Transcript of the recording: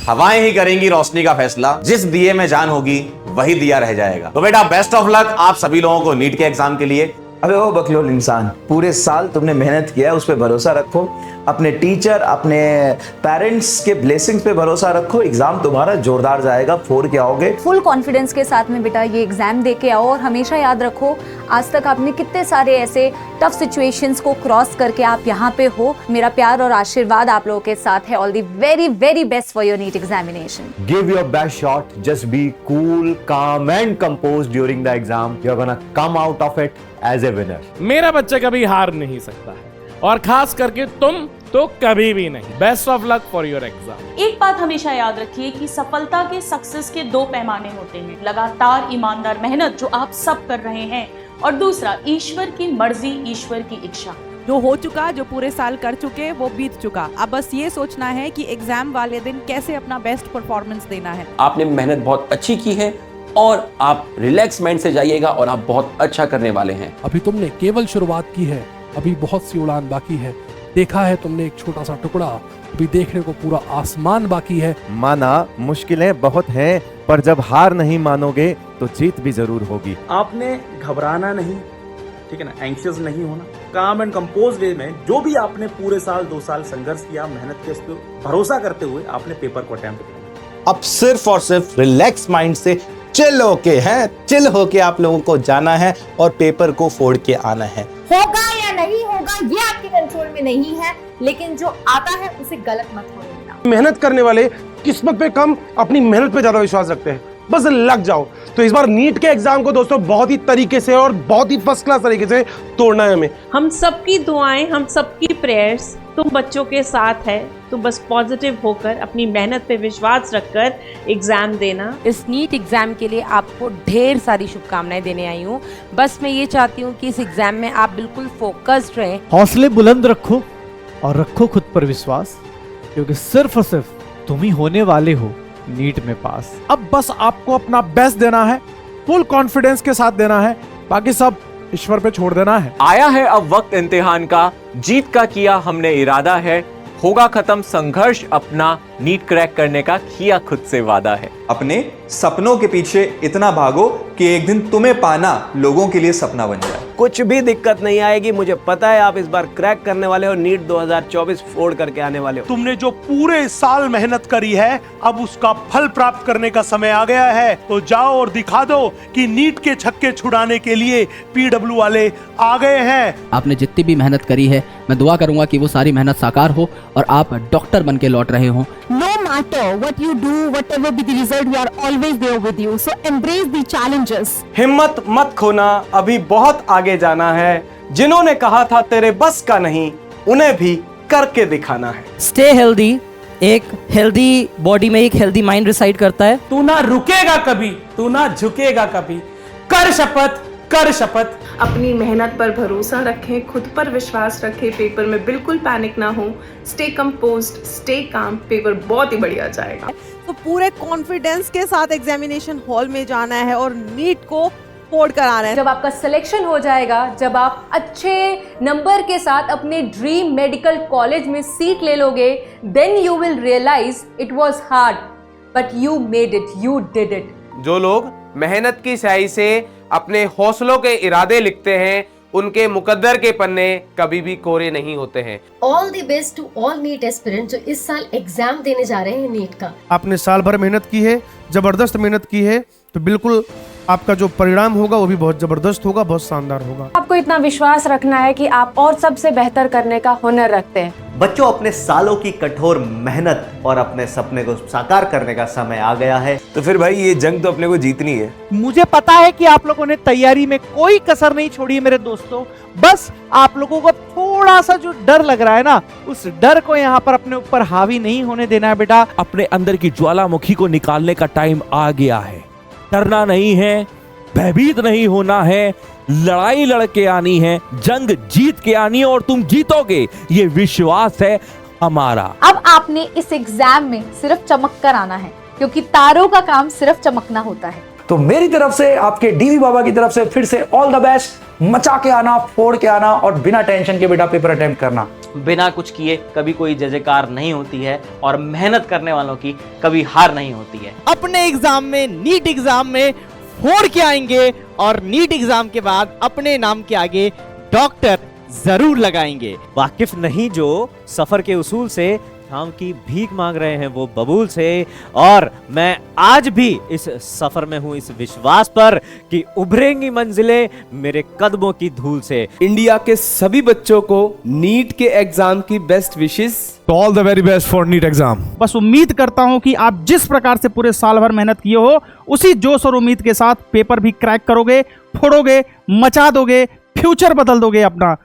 हवाएं ही करेंगी रोशनी का फैसला, जिस दिए में जान होगी वही दिया रह जाएगा। तो बेटा बेस्ट ऑफ लक आप सभी लोगों को नीट के एग्जाम के लिए। अबे ओ बकलोल इंसान, पूरे साल तुमने मेहनत किया है, उस पर भरोसा रखो, अपने टीचर अपने पेरेंट्स के ब्लेसिंग्स पे भरोसा रखो। एग्जाम तुम्हारा जोरदार जाएगा, 4 के आओगे। फुल कॉन्फिडेंस के साथ में बेटा ये एग्जाम दे के आओ, और हमेशा याद रखो आज तक आपने कितने सारे ऐसे टफ सिचुएशंस को क्रॉस करके आप यहाँ पे हो। मेरा प्यार और आशीर्वाद आप लोगों के साथ है। All the very very best for your NEET examination. Give your best shot. Just be cool, calm and composed during the exam. You're gonna come out of it as a winner. मेरा बच्चा कभी हार नहीं सकता है, और खास करके तुम तो कभी भी नहीं। Best of luck for your exam. एक बात हमेशा याद रखिए कि सफलता के सक्सेस के 2 पैमाने होते हैं, लगातार ईमानदार मेहनत जो आप सब कर रहे हैं, और दूसरा ईश्वर की मर्जी, ईश्वर की इच्छा। जो हो चुका, जो पूरे साल कर चुके वो बीत चुका। अब बस ये सोचना है कि एग्जाम वाले दिन कैसे अपना बेस्ट परफॉर्मेंस देना है। आपने मेहनत बहुत अच्छी की है और आप रिलैक्स माइंड से जाइएगा और आप बहुत अच्छा करने वाले हैं। अभी तुमने केवल शुरुआत की है, अभी बहुत सी उड़ान बाकी है। देखा है तुमने एक छोटा सा टुकड़ा, अभी देखने को पूरा आसमान बाकी है। माना मुश्किलें बहुत हैं, पर जब हार नहीं मानोगे तो जीत भी जरूर होगी। आपने घबराना नहीं, ठीक है ना, एंग्शियस नहीं होना, काम एंड कंपोज वे में जो भी आपने पूरे साल 2 साल संघर्ष किया, मेहनत के उस पर भरोसा करते हुए आपने पेपर को अटेम्प्ट किया। अब सिर्फ और सिर्फ रिलैक्स माइंड से चिल होके चिल होके आप लोगों को जाना है और पेपर को फोड़ के आना है। होगा या नहीं होगा ये आपके कंट्रोल में नहीं है, लेकिन जो आता है उसे गलत मत होने देना। मेहनत करने वाले किस्मत पे कम, अपनी मेहनत पे ज्यादा विश्वास रखते हैं, बस लग जाओ। तो इस बार नीट के एग्जाम को दोस्तों बहुत ही तरीके से और बहुत ही फर्स्ट क्लास तरीके से तोड़ना है हमें। हम सबकी दुआएं, हम सबकी प्रेयर्स तुम बच्चों के साथ है। तो बस पॉजिटिव होकर अपनी मेहनत पे विश्वास रखकर एग्जाम देना। इस नीट एग्जाम के लिए आपको ढेर सारी शुभकामनाएं देने आई हूँ। बस मैं ये चाहती हूँ कि इस एग्जाम में आप बिल्कुल फोकस्ड रहें। हौसले बुलंद रखो और रखो खुद पर विश्वास, क्योंकि सिर्फ और सिर्फ तुम ही होने वाले हो नीट में पास। अब बस आपको अपना बेस्ट देना है, फुल कॉन्फिडेंस के साथ देना है, बाकी सब ईश्वर पे छोड़ देना है। आया है अब वक्त इम्तिहान का, जीत का किया हमने इरादा है, होगा खत्म संघर्ष अपना, नीट क्रैक करने का किया खुद से वादा है। अपने सपनों के पीछे इतना भागो कि एक दिन तुम्हें पाना लोगों के लिए सपना बन जाए। कुछ भी दिक्कत नहीं आएगी, मुझे पता है आप इस बार क्रैक करने वाले हो, नीट 2024 फोड़ करके आने वाले हो। तुमने जो पूरे साल मेहनत करी है, अब उसका फल प्राप्त करने का समय आ गया है। तो जाओ और दिखा दो कि नीट के छक्के छुड़ाने के लिए पीडब्ल्यू वाले आ गए हैं। आपने जितनी भी मेहनत करी है, मैं दुआ करूंगा कि वो सारी मेहनत साकार हो और आप डॉक्टर बन के लौट रहे हो। No matter what you do, whatever be the result, we are always there with you. So embrace the challenges. हिम्मत मत खोना, अभी बहुत आगे जाना है। जिन्होंने कहा था तेरे बस का नहीं, उन्हें भी करके दिखाना है। Stay healthy. एक हेल्दी बॉडी में एक हेल्दी माइंड रिसाइड करता है। तू ना रुकेगा कभी, तू ना झुकेगा कभी। कर शपथ, कर शपथ। अपनी मेहनत पर भरोसा रखें, खुद पर विश्वास रखें, पेपर में बिल्कुल पैनिक ना हो, stay composed, stay calm, paper बहुत ही बढ़िया जाएगा। तो पूरे कॉन्फिडेंस के साथ एग्जामिनेशन हॉल में जाना है और नीट को फोड़ कर आना है। जब आपका सिलेक्शन हो जाएगा, जब आप अच्छे नंबर के साथ अपने ड्रीम मेडिकल कॉलेज में सीट ले लोगे, then you will realise it was hard but you made it, you did it. जो लोग मेहनत की स्याही से अपने हौसलों के इरादे लिखते हैं, उनके मुकद्दर के पन्ने कभी भी कोरे नहीं होते हैं। All the best to all NEET aspirants जो इस साल एग्जाम देने जा रहे हैं नीट का। आपने साल भर मेहनत की है, जबरदस्त मेहनत की है, तो बिल्कुल आपका जो परिणाम होगा वो भी बहुत जबरदस्त होगा, बहुत शानदार होगा। आपको इतना विश्वास रखना है कि आप और सबसे बेहतर करने का हुनर रखते हैं। बच्चों, अपने सालों की कठोर मेहनत और अपने सपने को साकार करने का समय आ गया है। तो फिर भाई ये जंग तो अपने को जीतनी है। मुझे पता है कि आप लोगों ने तैयारी में कोई कसर नहीं छोड़ी है मेरे दोस्तों। बस आप लोगों को थोड़ा सा जो डर लग रहा है ना, उस डर को यहाँ पर अपने ऊपर हावी नहीं होने देना है बेटा। अपने अंदर की ज्वालामुखी को निकालने का टाइम आ गया है। डरना नहीं है, भयभीत नहीं होना है, लड़ाई लड़के आनी है, जंग जीत के आनी है और तुम जीतोगे, ये विश्वास है हमारा। अब आपने इस एग्जाम में सिर्फ चमक कर आना है, क्योंकि तारों का काम सिर्फ चमकना होता है। तो मेरी तरफ से, आपके डीवी बाबा की तरफ से फिर से ऑल द बेस्ट। मचा के आना, फोड़ के आना और बिना टेंशन के बेटा पेपर अटेम्प्ट करना। बिना कुछ किए कभी कोई जय जयकार नहीं होती है और मेहनत करने वालों की कभी हार नहीं होती है। अपने एग्जाम में, नीट एग्जाम में फोड़ के आएंगे और नीट एग्जाम के बाद अपने नाम के आगे डॉक्टर जरूर लगाएंगे। वाकिफ नहीं जो सफर के उसूल से, हम की भीख मांग रहे हैं वो बबूल से। और मैं आज भी इस सफर में हूं इस विश्वास पर कि उभरेंगी मंजिलें मेरे कदमों की धूल से। इंडिया के सभी बच्चों को नीट के एग्जाम की best wishes. All the very best for NEET exam. बस उम्मीद करता हूं कि आप जिस प्रकार से पूरे साल भर मेहनत किए हो, उसी जोश और उम्मीद के साथ पेपर भी क्रैक करोगे, फोड़ोगे, मचा दोगे, फ्यूचर बदल दोगे अपना।